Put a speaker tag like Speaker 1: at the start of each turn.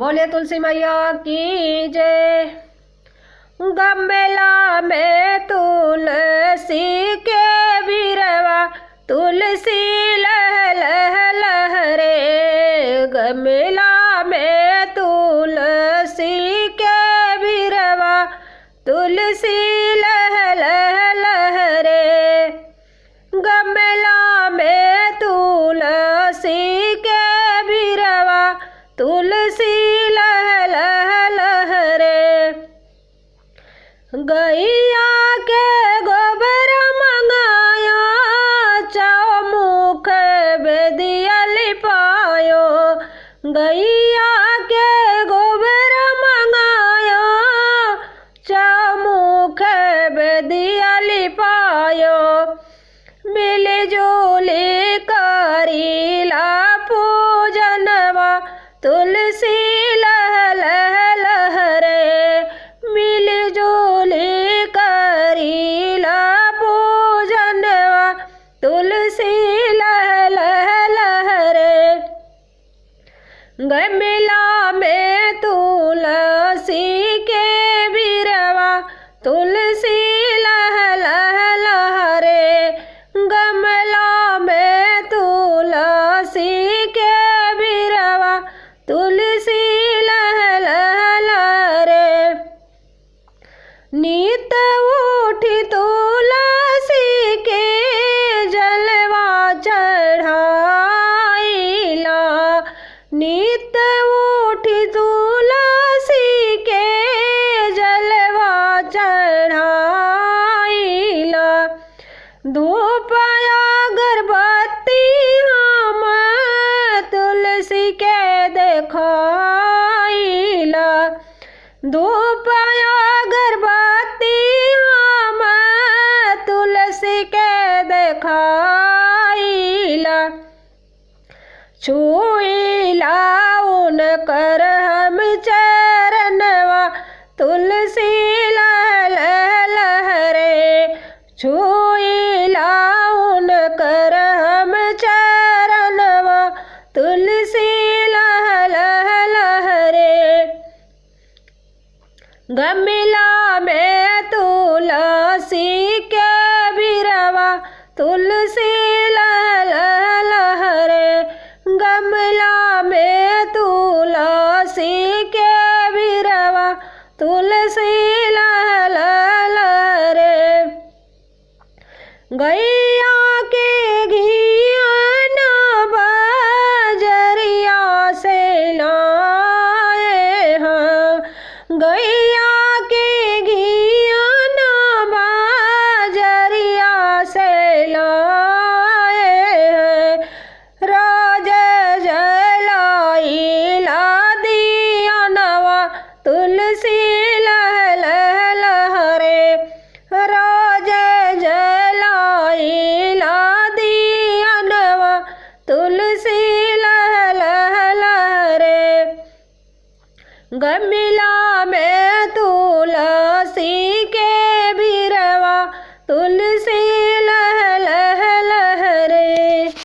Speaker 1: बोले तुलसी मैया की जय। गमला में तुलसी के बिरवा तुलसी लह लह लहरे। गमला में तुलसी के बिरवा तुलसी लह लह लहरे। गमला में तुलसी के बिरवा तुलसी लह लह लहरे। गैया के गोबर मंगाया चौमुख बेदिया लिपायो। गैया के गोबर मंगाया चौमुख बेदिया लिपायो। मिलजुली करीला पूजनवा तुलसी लह लह लहरे। मिलजुली करीला पूजनवा तुलसी लह लह लहरे। गमला में तुलसी के बिरवा तुलसी लह लह लहरे। गमला में तुलसी के बिरवा तुलसी लह लह लहरे। नीत उठी तुलसी के जलवा चढ़ाइला। नीत उठी तुलसी के जलवा चढ़ाइला। धूप अगरबत्ती हम तुलसी के देखाइला। धूप अगरबत्ती हम तुलसी के देखाइला। छुइला उनकर हम चरणवा तुलसी लह लह लहरे। छुइला उनकर हम चरणवा तुलसी लह लह लहरे। गमला में तुलसी के बिरवा तुलसी लह लह लहरे। गमला में तुलसी के बिरवा तुलसी लह लह लहरे। गैया के घियन बजरिया से लाए हैं। गैया के घियन बजरिया से लाए हैं। रोज जलाइला दियनवा तुलसी लह लह लहरे। रोज जलाइला दियनवा तुलसी लह लह लहरे। गमला में तुलसी के बिरवा तुलसी